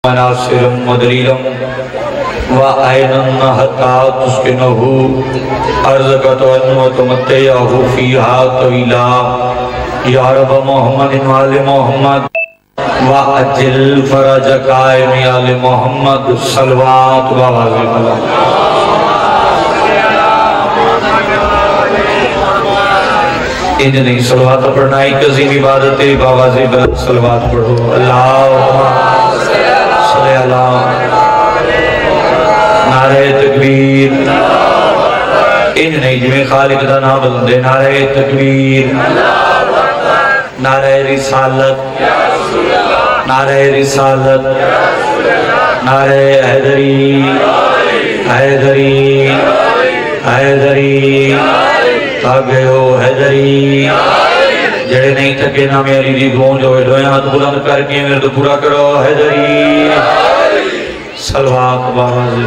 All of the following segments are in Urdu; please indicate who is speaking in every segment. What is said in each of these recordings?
Speaker 1: مناصر مدلیلا وعینا حتی تسکنہو ارزقت وتمتعہ فیہا طویلا یا رب محمد وآل محمد وعجل فرج قائم آل محمد صلوات وعظم اللہ انج نہیں صلوات پڑھنا ایک عظیم عبادت ہے باوازی بلند صلوات پڑھو اللہم صلی اللہ نعرہ تکبیر انج نہیں جمیں خالق دا نام بلندے نعرہ تکبیر نعرہ رسالت نعرہ رسالت نعرہ حیدری حیدری حیدری تاگے ہو حیدری جڑے نہیں تھکے نامی علی دی گونج ہوئے دوئے ہاتھ بلند کر کے میرے تو پورا کرو حیدری صلوات بازی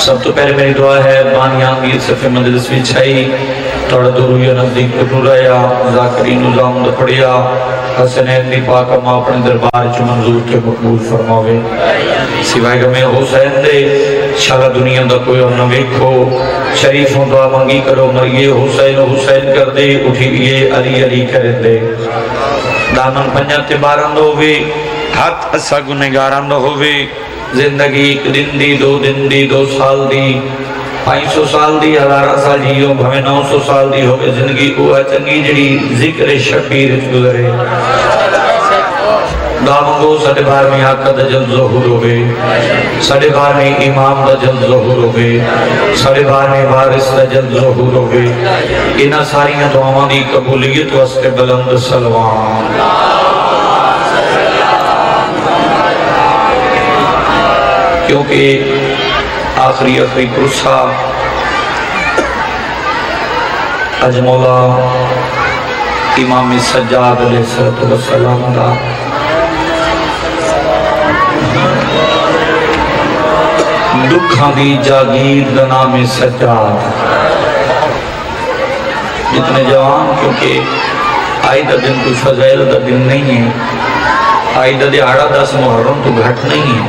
Speaker 1: سب تو پہلے میری دعا ہے بانیان میر صفحے مجلس بھی چھائی توڑا درویا نزدیک کو رہا ذاکرین نظام دا پڑیا حسنین دی پاک اما اپنے دربار چو منظور کے مقبول فرماوے سوائے گا میں حسین دے شاہ دنیا دا کوئی اور نہ ویکھو شریفوں دعا منگی کرو مریے حسین حسین کر دے اٹھیئے علی علی کرن دے دامن پنجاتے بارند ہوئے ہاتھ اسا گنہگارند ہوئے زندگی ایک دن دی دو سال دی 500 سال دی 1000 سال جیوں بھویں 900 سال دی ہوئے زندگی کو ہے چنگی جڑی ذکر شبیر گزرے دامنگو سڑے بار میں آقا دا جلد ظہور ہوئے سڑے بار میں امام دا جلد ظہور ہوئے سڑے بار میں وارث دا جلد ظہور ہوئے انہا ساریاں دعاواں دی قبولیت واسط بلند سلوان کیونکہ آخری پرسہ اج مولا امام سجاد علیہ السلام دا دکھاں دی جاگیر دا نام سجاد جتنے جوان کیونکہ آئیدہ دن کوئی فضائل دا دن نہیں ہے آئیدہ دیہاڑا 10 محرم تو گھٹ نہیں ہے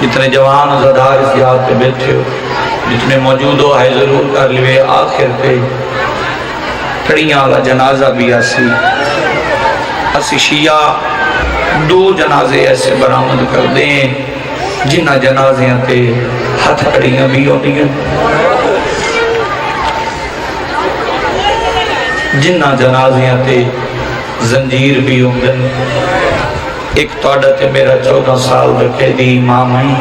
Speaker 1: جتنے جوان زدار اس یاد پہ بیٹھے ہو جتنے موجود ہو ہے ضرور کر لیے آخر پہ کھڑیاں والا جنازہ بھی اسی شیعہ 2 جنازے ایسے برآمد کر دیں جنہ جنازیاں تے ہتھ کھڑیاں بھی ہوتی ہیں جنہ جنازیاں تے زنجیر بھی ہوندے ایک توڑا تے میرا 14 سال رکھے دی امام ہیں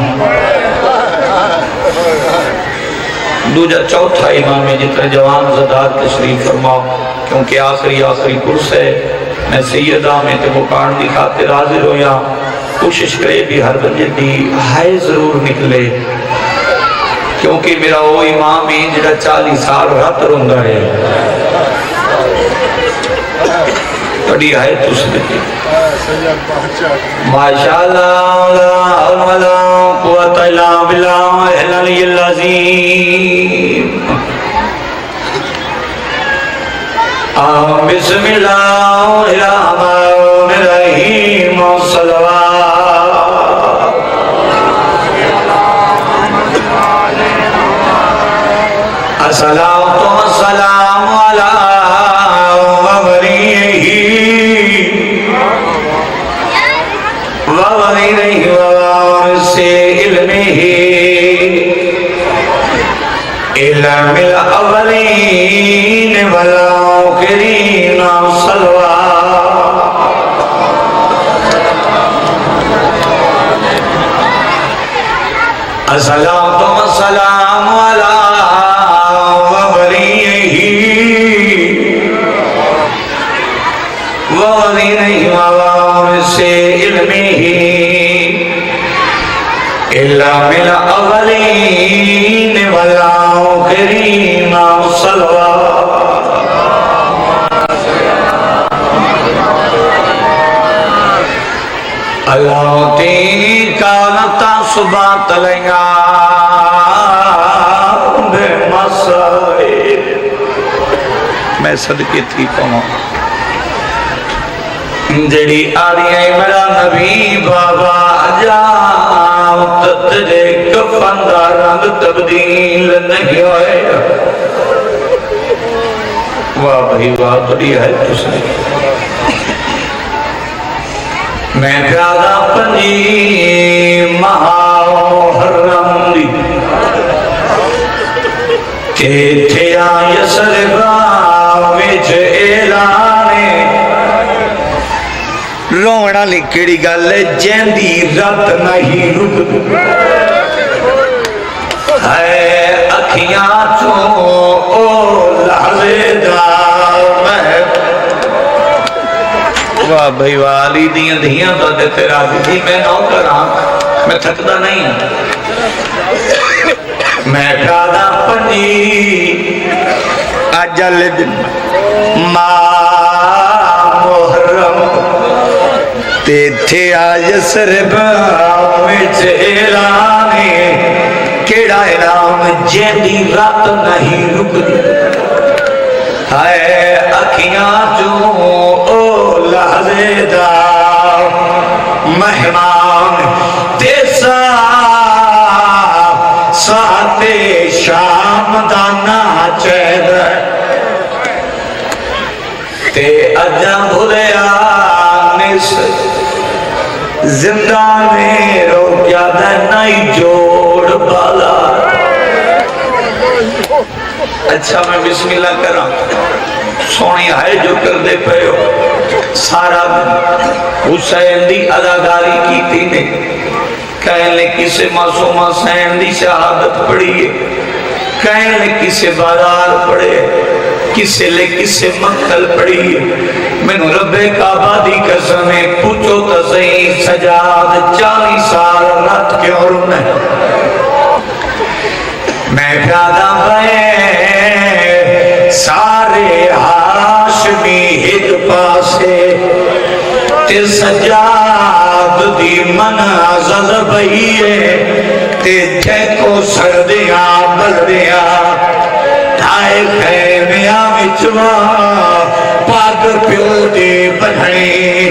Speaker 1: دوجہ چوتھا امام ہے جتنے جوان زدار تشریف فرماؤ کیونکہ آخری کورس ہے میں سیدہ میں تے مکان دی خاطر حاضر ہو یا کوشش کرے بھی ہر بندے دی ہائے ضرور نکلے کیونکہ میرا وہ امام ہے جڑا 40 سال رات روندہ ہے بڑی ہائے تو سنتی ماشاءاللہ لا حول ولا قوت الا باللہ العلی العظیم بسم اللہ الرحمن الرحیم صلوات الصلاۃ والسلام علی وَوَلِيْهِ وَوَارِثِ عِلْمِهِ إِلَّا الْأَوَّلِينَ وَالْآخِرِينَ الصلاة والسلام على وَوَلِيْهِ وَوَارِثِ عِلْمِهِ إِلَّا الْأَوَّلِينَ وَالْآخِرِينَ اللہ تیری کانتا صبح تلیاں بے مسائل میں صدقے تھی پہوں جڑی آدھی میرا نبی بابا جاؤ تجھے کفن دا رنگ تبدیل نہیں ہوئے واہ بھائی واہ بڑی ہے تس نے میں پیادا پنجی محرم دی کہ تھے آئی سرگاہ وچ اعلانے رونا لکڑی گل جیندی رات نہیں رک ہے اکھیاں چوں او لحظے دا میں واہ بھائی والی دیاں دیاں تو دیتے راضی تھی میں نو کراں میں تھکدا نہیں میں پیادا پنجی اجل محرم تے تھے آج سربا وچ اعلانے کیڑا اعلان جیندی رات نہیں رکدی ہے اکھیاں جو او لحظے دا مہمان تے ساتے شام دا ناچید تے اجاں بھولیا نس زندہ میں روکیا دا نائی جوڑ بالا اچھا میں بسم اللہ کرا سونی ہے جو کر دے پہو سارا حسین دی اداکاری کی تھی نے کہنے کسے معصوم حسین دی شہادت پڑھیے کہنے کسے بازار پڑھے کسے لے کسے مقتل پڑھیے میں نے رب کعبہ دی قسمیں پوچھو تسیں سجاد 40 سال رات کے عرم ہے میں پیادا بھائے سارے ہاشمی ایک پاسے تے سجاد دی منازل بھئیے تے جے کو سردیاں بلدیاں ٹھائے خیمیاں وچواں پاک پیو دی بڑھنی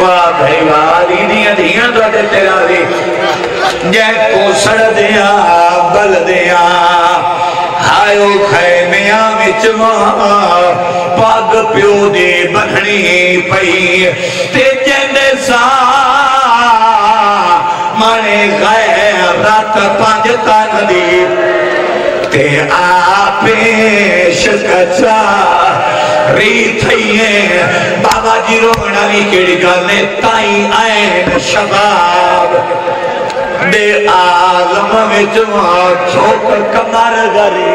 Speaker 1: واہ بھائی والی دیاں دیاں دوڑے تیرا دی جے کو سردیاں بلدیاں ہائیو خیمیاں وچواں پاک پیو دی بڑھنی پئی تے جندے سا مانے گئے رات 5 تن دی تے آپیش کچا ری تھئیے بابا جی رونا نہیں کیڑی گانے تائیں آئین شباب دے آلم میں جوان چھوک کمار گری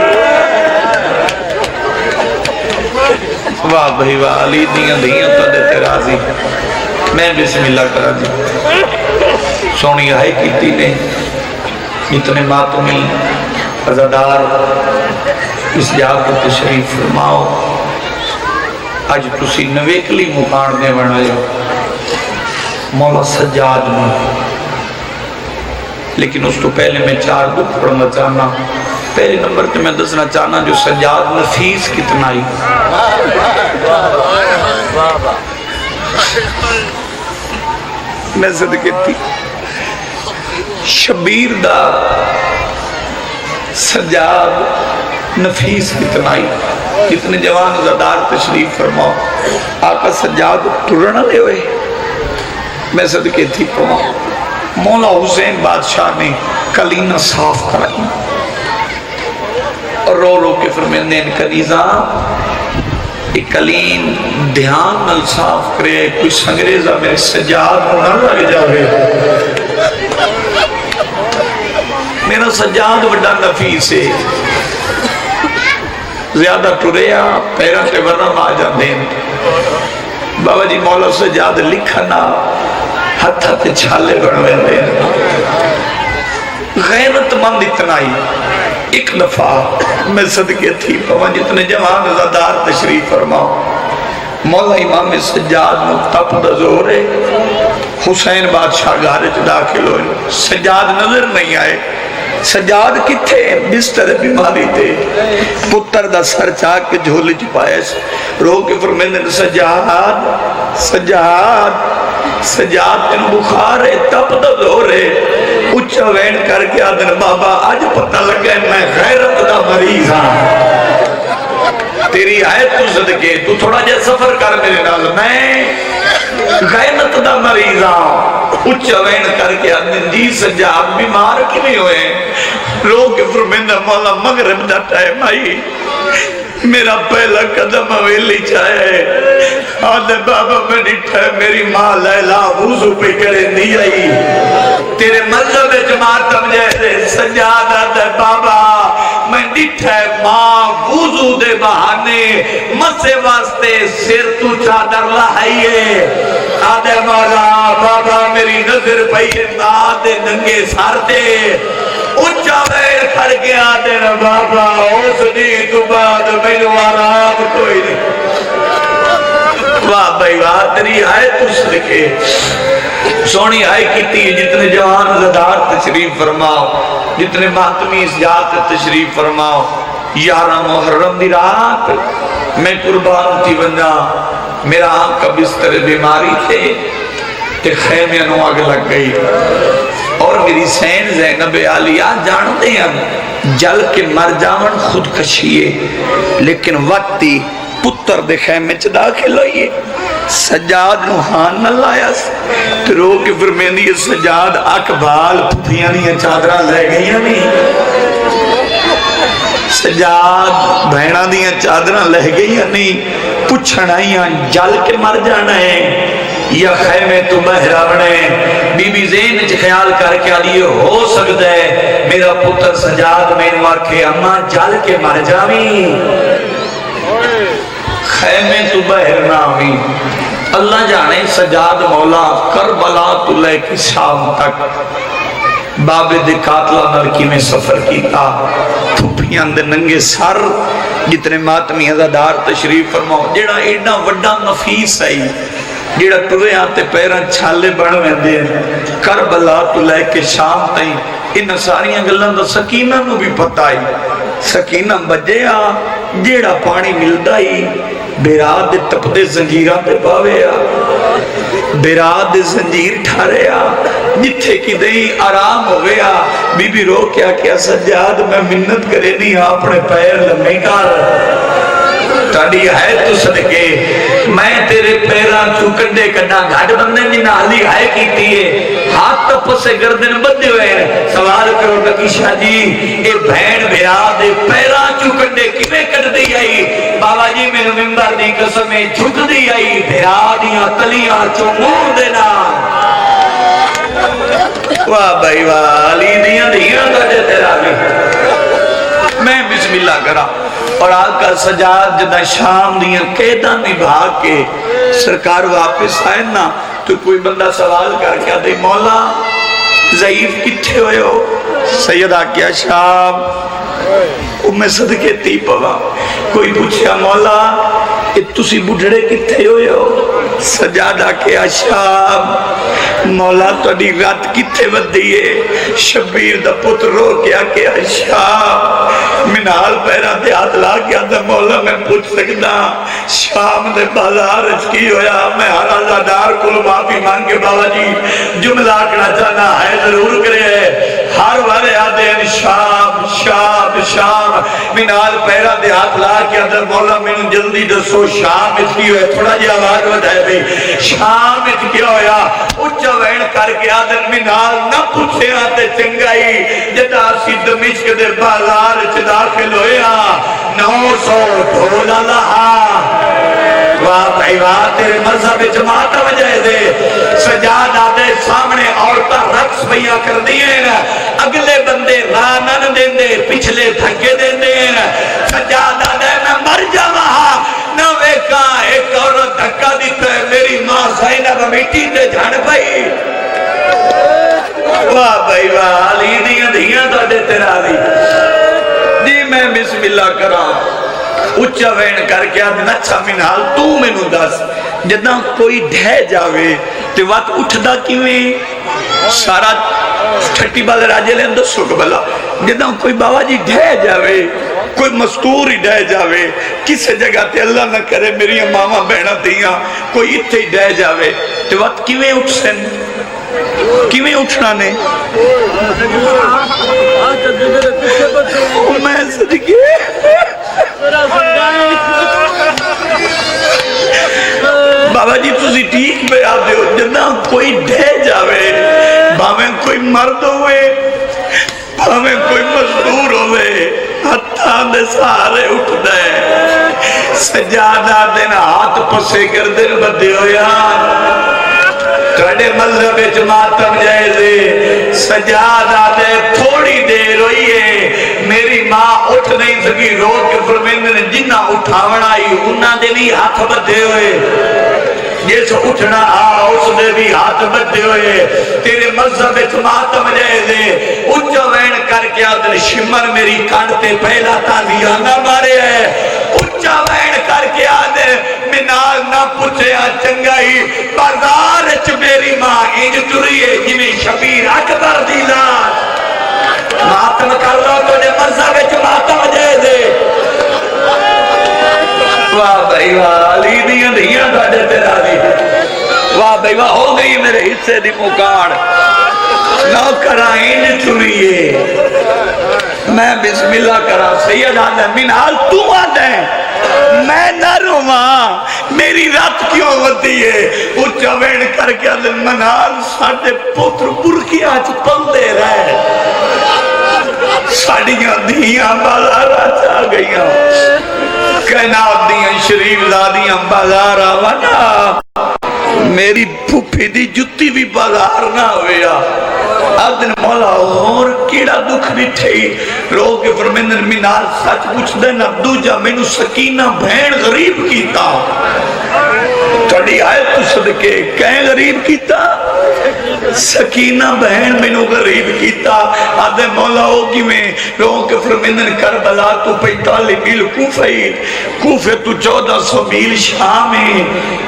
Speaker 1: واہ بھائی واہ علی دیاں دیاں تو دیتے راضی میں بسم اللہ کرا دی سونی آئے کیتی نے اتنے ماتمی عزادار اس جاگ کو تشریف فرماؤ آج تسی نویکلی مکان دے بنائے مولا سجاد میں لیکن اس تو پہلے میں 4 دکھ پڑھنا چاہنا پہلے نمبر تے میں دسنا چاہنا جو سجاد نفیس کتنا ہی میں صدقے تھی شبیر دا سجاد نفیس کتنا ہی کتنے جوان زدار تشریف فرماؤ آقا سجاد ٹرنا لے ہوئے میں صدقے تھی فرماؤ مولا حسین بادشاہ نے کلینہ صاف کرائی اور رو رو کے فرمیندے ان کنیزاں ایک کلین دھیان نل صاف کرے کوئی سنگریزہ میرے سجاد نہ لگ جاوے میرا سجاد بڑا نفیس ہے زیادہ ٹریا پیران تے ورم آ جاندے بابا جی مولا سجاد لکھنا ہتھا تے چھالے بڑھوے دے غیرت مند اتنا ہی ایک دفعہ میں صدقے تھی پوان جتنے جوان زدار تشریف فرماؤ مولا امام سجاد مقتب دزور ہے حسین بادشاہ گارج داخل ہوئے سجاد نظر نہیں آئے سجاد کتھے بستر بیماری تے پتر دا سر چاک کے جھولے چ پایا رو کے فرمیندے سجاد سجاد سجاد تین بخار ہے تپ دا زور ہے اچھا وین کر کے آدن بابا آج پتہ لگا ہے میں غیرت دا مریض ہاں تیری آیت تو صدقے تو تھوڑا جا سفر کر میرے نال میں غیرت دا مریض ہاں اچھا وین کر کے آدن جی سجاد بیمار کی نہیں ہوئے رو کے فرمیندہ مولا مغرب دا ٹائم آئی میرا پہلا قدم حویلی چاہے آدھے بابا میں ڈٹھا ہے میری ماں لیلا وضو پہ کرے نہیں آئی تیرے مذہب جماعت مجھے سجاد آدھے بابا میں ڈٹھا ہے ماں وضو دے بہانے مسے واسطے سر تو چادر لہائیے آدھے مولا بابا میری نظر پہیے آدھے ننگے سار دے اچھا ویر کھڑ گیا دینا بابا اس دی تو بعد مینو آرام کوئی نہیں واہ بھائی واہ تیری آئے تو صدقے سونی آئے کیتی جتنے جوان زدار تشریف فرماؤ جتنے ماتمی اس جات تشریف فرماؤ 11 محرم دی رات میں قربان تھی بندہ میرا آنکھ کا بستر بیماری تھے تے خیمے نو آگ لگ گئی اور میری سین زینب عالیہ جانتے ہیں جل کے مر جاون خود کشیے لیکن وقتی پتر دے خیمے چ داخل ہوئیے سجاد نو ہان نہ لایا تو رو کے فرمیندی سجاد اکبال پتھیاں نہیں چادرہ لے گئی نہیں سجاد بہنہ دیا چادرہ لے گئی نہیں پچھڑائیاں جل کے مر جانا ہے یا خیمے تو بہرہ بنے بی بی زین چھ خیال کر کے آلیے ہو سکتا ہے میرا پتر سجاد میں نواکے اماں جل کے مر جاویں خیمے تو بہر نہ ہوئی اللہ جانے سجاد مولا کربلا تو لے کی شام تک بابے دے قاتلہ نرکی میں سفر کیتا تھوپیاں دے ننگے سر جتنے ماتمی عزادار تشریف فرماؤ جیڑا ایڈا وڈا نفیس ہے جیڑا ٹرے آتے پیران چھالے بڑھویں دے کربلا تو لے کے شام تائیں ان ساریاں گلن دا سکینہ نو بھی پتائی سکینہ بجے آ جیڑا پانی ملدا ہی بیراد دے تپ دے زنجیرہ دے پاوے آ بیراد دے زنجیر ٹھارے آ جتھے کی دئی آرام ہوئے آ بی بی رو کیا سجاد میں منت کرے نہیں اپنے پیر لمے کار تاڑی ہے تو صدقے میں تیرے پیران چوکندے کنا گھاٹ بندے جنہ علی ہے کیتی ہے ہاتھ تپ سے گردن بدے ہوئے ہیں سوال کرو نکی شاہ جی اے بھین بھیرا دے پیران چوکندے کمیں کٹ دی آئی بابا جی میں ممبر دی قسمیں جھک دی آئی بھیرا دیاں تلیاں چمور دینا واہ بھائی واہ علی دیاں تجھے تیرا بھی میں بسم اللہ کرا اور آقا سجاد جدہ شام دیاں قیدہ نبھا کے سرکار واپس آئے نا تو کوئی بندہ سوال کر کے آدھے مولا ضعیف کتھے ہوئے ہو سیدہ کیا شام میں صدقے تی پوا کوئی پوچھا مولا تسی بڑھڑے کتھے ہوئے ہو سجادہ کیا شام مولا توڑی رات کتھے ودیئے شبیر دا پتر رو کیا شام منال پیرا دے ہاتھ لا کیا دا مولا میں پوچھ سکتا شام دے بازار کی ہویا میں ہر آزادار کل معافی مانگے بابا جی جملہ کرنا چاہنا ہے ضرور کرے ہر والے آدھے ہیں شام شام شام منال پیرا دے ہاتھ لا کیا دا مولا میں جلدی دسو شام اس کی ہوئے تھوڑا جی آواز بتائے بھی شام اس کی ہویا اچھا وین کر کے آدھر منال نہ پوچھے آتے چنگائی جدا سی دمشق دے بازار چھ داخل ہویا 900 ڈھولا لہا واہ بھائی واہ تیرے مذہب جماعت وجہ دے سجاد آدھے سامنے عورتہ رقص بھیا کر دیئے اگلے بندے رانن دیں دے پچھلے دھکے دیں دے سجاد آدھے میں مر جا وہاں نہ ویکا ایک عورت دھکا دیتا ہے میری ماں زینب میٹی دے جھڑ پئی واہ بھائی واہ علی دیاں تو دے تیرا دی جی میں بسم اللہ کرا اچھا وین کر کے آدھے اچھا منال تو میں نو دس جدہ کوئی ڈھے جاوے تے وقت اٹھدا کیویں سارا چھٹی والے راجے لے اندر سکھ بلا جدہ کوئی بابا جی ڈھے جاوے کوئی مستور ہی ڈھے جاوے کسے جگہ تے اللہ نہ کرے میری ماما بہنہ دیاں کوئی اتھے ہی ڈھے جاوے تو وقت کیویں اٹھ سن کیویں اٹھنا نے میں صدقے بابا جی تُسی ٹھیک پہ آتے ہو جنہ کوئی ڈھے جاوے بھاویں کوئی مرد ہوئے بھاویں کوئی مزدور ہوئے ہتھاں دے سارے اٹھ دے سجادہ دن ہاتھ پسے کر دن بدے ہویا تھوڑے مذہب ماتم جائزے سجادہ دے تھوڑی دیر ہوئی ہے میری ماں اٹھ نہیں سکی رو کے فرمیندے نے جنہ اٹھاونا ہی انہاں دے بھی ہاتھ بدے ہوئے جیسے اٹھنا اس نے بھی ہاتھ بدے ہوئے تیرے مذہب ماتم جائزے اچھا وین کر کے آدھن شمر میری کانٹے پہلا تازیانہ مارے ہے اچھا وین کر کے آدھن منال نہ پوچھے چنگائی بازار اچھ میری ماں انج تری ہے جنہیں شبیر اکبر دیلا ماتم کر رہا تو نے مذہب ماتم جائزے واہ بھائی واہ علی دیاں دیاں تھاڑے تیرا دی واہ بھائی واہ ہو گئی میرے حصے دی مکاڑ نوکرائیں چوریے میں بسم اللہ کرا سید آدھے منال تو آدھے میں نہ رواں میری رات کیوں ہوتی ہے اچھا وین کر کے آدھے منال ساڑھے پوتر برکی آج پل دے رہے ساڑھیاں دیاں بازارہ چاہ گئیاں کائنات دیاں شریف دادیاں بازار آوانا میری پھوپھی دی جتی بھی بازار نہ ہویا آدھن مولا اور کیڑا دکھ نٹھئی رو کے فرمیندن منال سچ پوچھ دینا دوجہ میں نو سکینہ بہن غریب کیتا تھوڑی آئے تو صدقے کہیں غریب کیتا سکینہ بہن میں نو غریب کیتا آدھے مولا ہوگی میں رو کے فرمیندن کربلا تو 45 میل کوفے تو 1400 میل شام ہے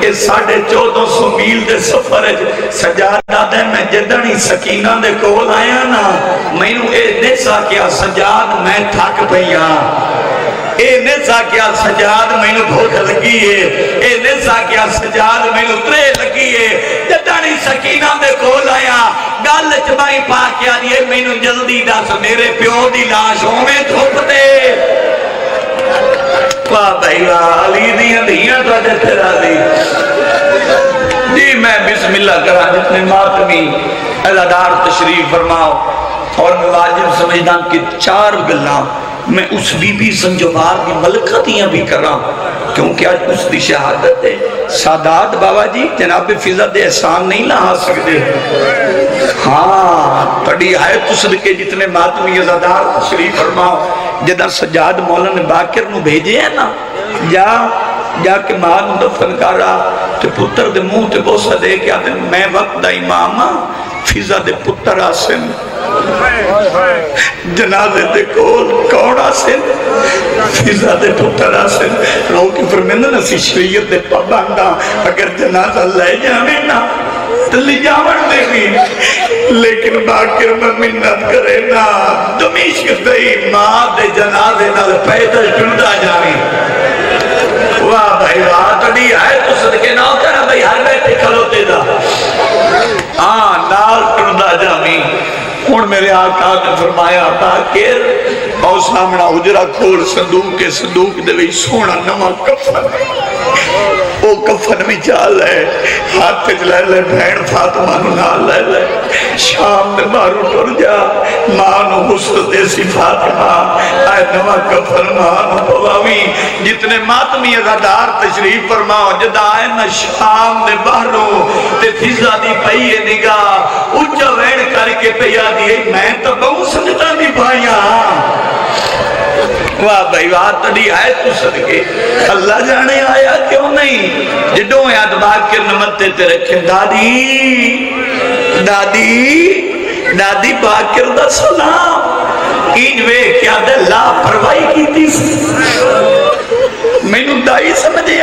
Speaker 1: اس 1450 میل دے سفر ہے سجادہ دے میں جدنی سکینہ دے کول آیا نا میں نو اے نیسا کیا سجاد میں تھک پہیا اے نیسا کیا سجاد میں نو بھوک لگی ہے اے نیسا کیا سجاد میں نو ترے لگی ہے جدنی سکینہ دے کول آیا گل چبائی پا کیا دیئے میں نو جلدی دس میرے پیو دی لاشوں میں دھوپ دے واہ بھائی واہ علی دیاں دیاں تو اجھے تیرا دی جی میں بسم اللہ کرا جتنے ماتمی عزادار تشریف فرماؤ اور میں واجب سمجھدان کہ 4 گلنا میں اس بی بی سنجوبار کی ملکتیاں بھی کر رہا ہوں کیونکہ آج اس دی شہادت ہے سادات بابا جی جناب فضل احسان نہیں لہا سکتے ہاں تڑی آئے تو صدقے جتنے ماتمی عزادار تشریف فرماؤ جدہ سجاد مولانا باکر نو بھیجے ہیں نا جا کے ماں نو دفن کر رہا تے پتر دے منہ تے بوسا دے کے آتے میں وقت دا امامہ فضا دے پتر آسن جنازے دے کول کون آسن فضا دے پتر آسن رو کی فرمیندہ نسی شریعت دے پابندہ اگر جنازہ لے جاویں نا تو لے جاون دے گی لیکن باکر میں منت کرے نا دمیشک دئی ماں دے جنازے نال پیدل ٹنڈا جاویں واہ بھائی واہ تڑی آئے تو صدقے نہ ہوتا ہے بھائی ہر بیٹھے کھلوتے دا نال ٹنڈا جاویں ہون میرے آقا نے فرمایا باکر اور سامنا حجرہ کھول صندوق دے وی سونا نما کفن وہ کفن میں چال ہے ہاتھ لے لے بہن فاطمہ نو نال لے لے شام دے بارو ٹر جا ماں نو حسن دے سی فاطمہ اے نما کفن ماں نو پواوی جتنے ماتمی عزادار تشریف فرماؤ جدا آئے نا شام دے بارو تے فضا دی پئیے نگاہ اچھا وین کر کے پیا دیئے میں تو بہت سمجھتا دی پایا واہ بھائی واہ تڑی آئے تو صدقے اللہ جانے آیا کیوں نہیں جڈوں یاد باکر نمتے تے رکھیں دادی باکر دا سلام انجوے کیا دے لا پروائی کی تھی مینو دائی سمجھے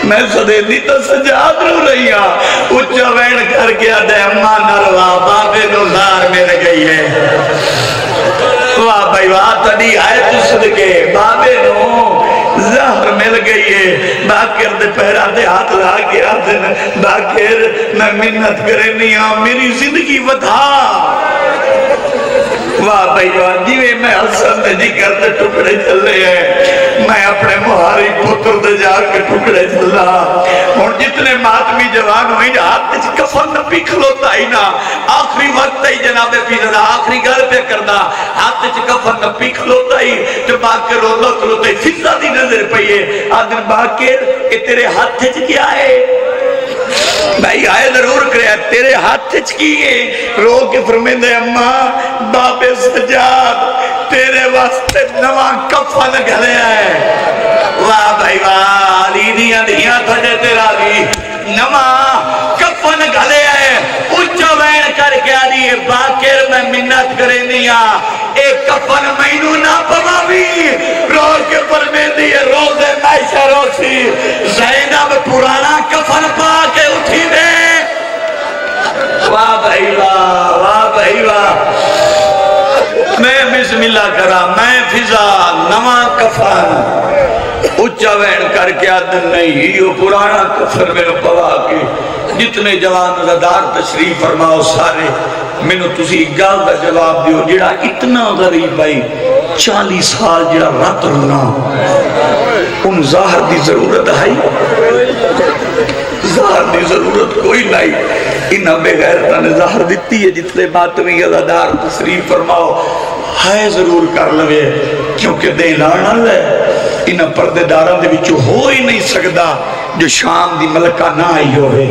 Speaker 1: میں سدیدی تو سجاد رو رہی ہاں اچھا وین کر کے آدھے اماں نروا بابے نو زار مل گئی ہے واہ بھائی واہ تڑی آئے تو صدقے بابے نو زہر مل گئی ہے باکر دے پیرا دے ہاتھ لا کے آدھے باکر میں منت کرے نہیں ہاں میری زندگی ودھا واہ بھائی واہ جیوے میں حسن دے جی کرتے ٹکڑے چلے ہیں میں اپنے مہاری پتر دے جا کے ٹکڑے چلا اور جتنے ماتمی جوان ہوئی ہاتھ تیچ کفن نبی کھلوتا ہی نا آخری وقت ہی جناب پیزا آخری گھر پہ کرنا ہاتھ تیچ کفن نبی کھلوتا ہی جو باکر روزہ کھلوتا ہی فضا دی نظر پہیے آدھر باکر اے تیرے ہاتھ تیچ کیا ہے بھائی آئے ضرور کرے تیرے ہاتھ چکیے رو کے فرمیندے اماں باپ سجاد تیرے واسطے نواں کفن گھلے آئے واہ بھائی واہ لیدیاں دیاں تھڑے تیرا لی نواں کفن گھلے آئے اچھا وین کر کے آدھی باکر میں منت کرے نیا ایک کفن مینو نہ پواوی رو کے فرمیندی روزے میشہ روسی زینب پرانا کفن پا کے اٹھی دے واہ بھائی واہ میں بسم اللہ کرا میں فضا نواں کفن اچھا وین کر کے آدھن نہیں یہ پرانا کفن میں پوا کے جتنے جوان رضادار تشریف فرماؤ سارے میں نے تسی گال دا جواب دیو جڑا اتنا غریب بھائی 40 سال جڑا رات رونا ان ظاہر دی ضرورت ہے ظاہر دی ضرورت کوئی نہیں انہاں بے غیرتاں نے ظاہر دیتی ہے جتنے ماتمی عزادار تشریف فرماؤ ہے ضرور کر لوے کیونکہ دے لانا لے انہاں پردے داراں دے وچوں ہو ہی نہیں سکدا جو شام دی ملکہ نہ آئی ہوئے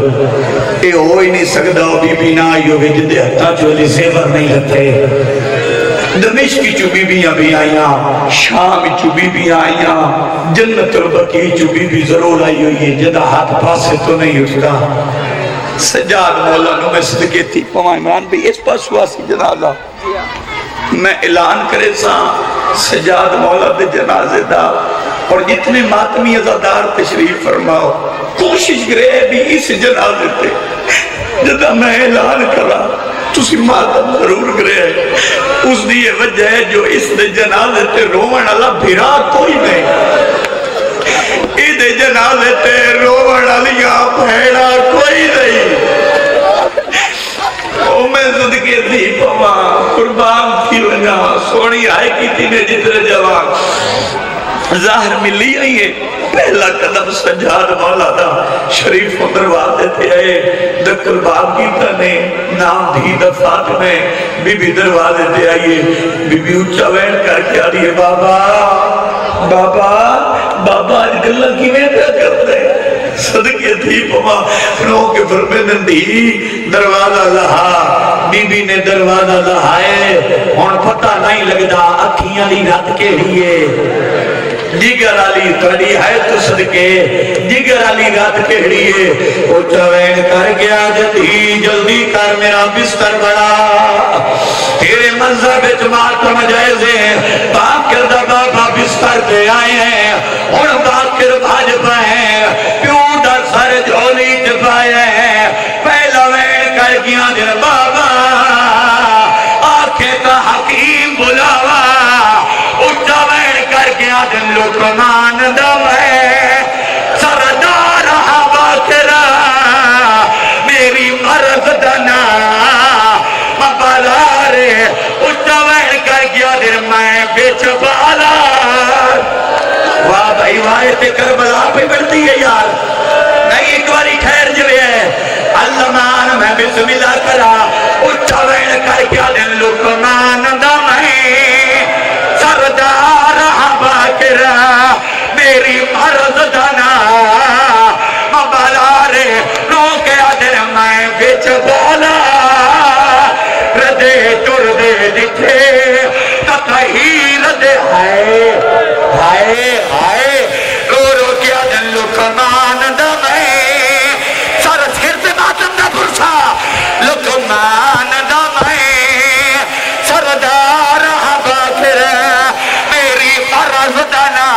Speaker 1: اے ہو ہی نہیں سکدا وہ بی بی نہ آئی ہوئے جدے ہتھا چولی زیور نہیں لتے دمشق چو بی بیاں بھی آئیاں شام چو بی بیاں آئیاں جنت البقیع چو بی بی ضرور آئی ہوئی ہے جدہ ہاتھ پاسے تو نہیں اٹھتا سجاد مولا نو میں صدقے تھی پوائیں عمران بھی اس پاس ہوا سی جنازہ میں اعلان کرے سا سجاد مولا دے جنازے دا اور جتنے ماتمی عزادار تشریف فرماؤ کوشش کرے بھی اس جنازے تے جدہ میں اعلان کرا تسی ماتم ضرور کرے اس دیئے وجہ ہے جو اس دے جنازے تے رومن اللہ بھیرا کوئی نہیں دے جنازے تے روڑ علیاں پھیڑا کوئی نہیں او میں صدقے تھی پوا قربان تھی وجہ سونی آئے کی تھی نے جتنے جوان ظاہر ملی آئی ہے پہلا قدم سجاد مولا دا شریف و دروازے تھے آئے دکل باب کی تنے نام بھی دفات میں بی بی دروازے تھے آئیے بی بی اچھا وین کر کے آ رہی ہے بابا آج گلہ کی میں کیا کرتے صدقے تھی پما رو کے فرمیدن دی دروازہ لہا بی بی نے دروازہ لہائے اور پتہ نہیں لگتا اکھیاں لی رات کے لیے جگر علی تڑی ہے تو صدقے جگر علی رات کے لیے اچھا وین کر گیا جلدی کر میرا بستر بڑا تیرے منظر بچ ماتم جائزے باکر دا بابا بستر پہ آئے ہیں اور باکر بھاج پائے پیوں دا سر جھولی چپائے ہیں پہلا وین کر گیا دن بابا آنکھیں کا حکیم بلاوا اچھا وین کر گیا دن لکمان دم ہے سردار باکر میری مرض دنا مبالارے اچھا وین کر گیا دن میں بیچ بالا واہ بھائی واہ تے کربلا پہ بڑھتی ہے یار نہیں ایک باری ٹھہر جوئے ہے اللہ مان میں بسم اللہ کرا اچھا وین کر گیا دن لکمان دم ہے سردار باکر میری مرض دنا مبالارے رو کے دن میں بیچ بالا ردے ٹر دے دکھے کتہی ردے ہائے رو کیا دن لکمان دمے سر سکرت باتم دا پرسا لکمان دمے سردار باکر میری مرض دنا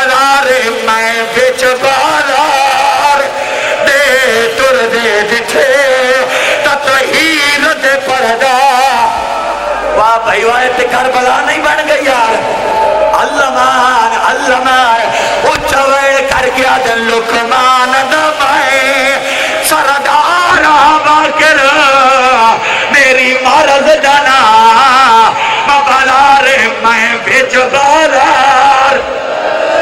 Speaker 1: بازار میں بچ بازار دے تر دے دٹھے تطہیر دے پردہ واہ بھائی واہ تے کربلا نہیں بن گئی یار علمان اچھا ویڑ کر گیا دن لکمان دمائے سردارہ باکر میری مرض جانا مبالار میں بھیج بالار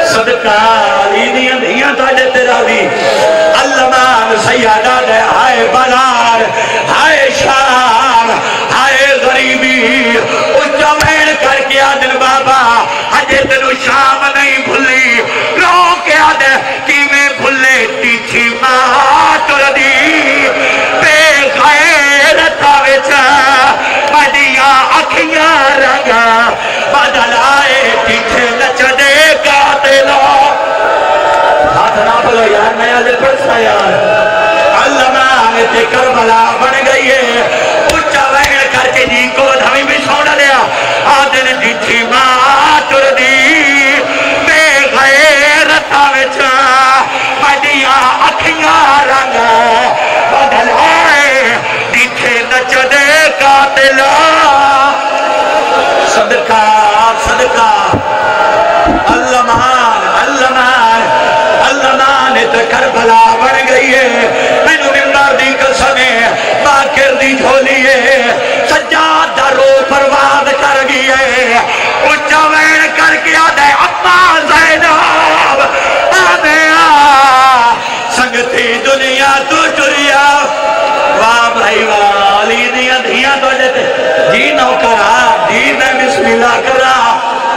Speaker 1: صدقہ علی دیاں دیاں تاجے تیرا دی علمان سیادہ دے آئے بالار آئے شام آئے غریبی اچھا ویڑ کر گیا دن بابا اجے تنو شام نہیں بھلی رو کیا دے کی میں بھلے تیچھی ماں تر دی بے غیرت آویچا مدیاں اکھیاں رنگا بدل آئے تیچھے نچ دے قاتلو ہاتھ نہ بلو یار میں آجے پڑھتا یار علمان تے کربلا بن گئی ہے اچھا ویڑ کر کے جی کو دھمی بھی سوڑا لیا آدن تیچھی ماں تر دی بے غیرت آویچا مدیاں اکھیاں رنگا بدل آئے دیکھے نچ دے قاتلہ صدقہ علمان تو کربلا بن گئی ہے میں نے ممبر دی قسمیں باکر دی جھولی ہے سجاد درو پرواد کر گئی ہے اچھا وین کر کے آدھے اپا زینب آدھے سنگتی دنیا تو ٹریا واہ بھائی والی دیاں دیاں تو جاتے جی نو کرا جی میں بسم اللہ کرا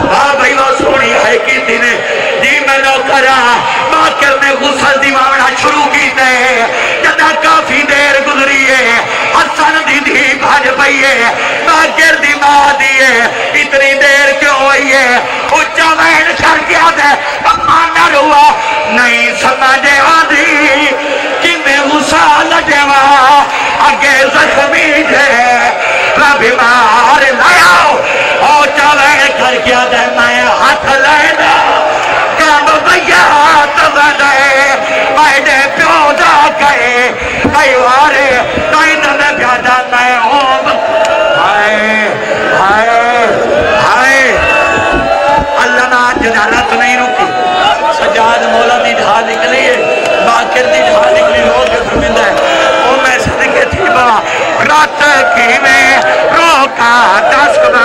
Speaker 1: واہ بھائی واہ سونی ہے کی تینے جی میں نو کرا باکر نے غسل دیوانا شروع کی تے جدہ کافی دیر گزری ہے حسن دی دی بھاج پئی ہے باکر دی ماں دی ہے اتنی دیر کیوں ہوئی ہے اچھا وین کر گیا دے امان نہ رہا نہیں سمجھے آدھی کہ میں غسال جوا اگے زخمی جے ربی مار لائاؤ اچھا وین کر گیا دے میں ہاتھ لینا کام بھیا تب دے میں نے پیو دا کہے کئی وارے کئی نمے پیادا میں ہوں ہائے اللہ نا جنالت نہیں رکی سجاد مولا دی ڈھا نکلی ہے باکر دی ڈھا نکلی روز کے فرمیندہ ہے او میں صدقے تھی با رات کی میں روکا دس کبھا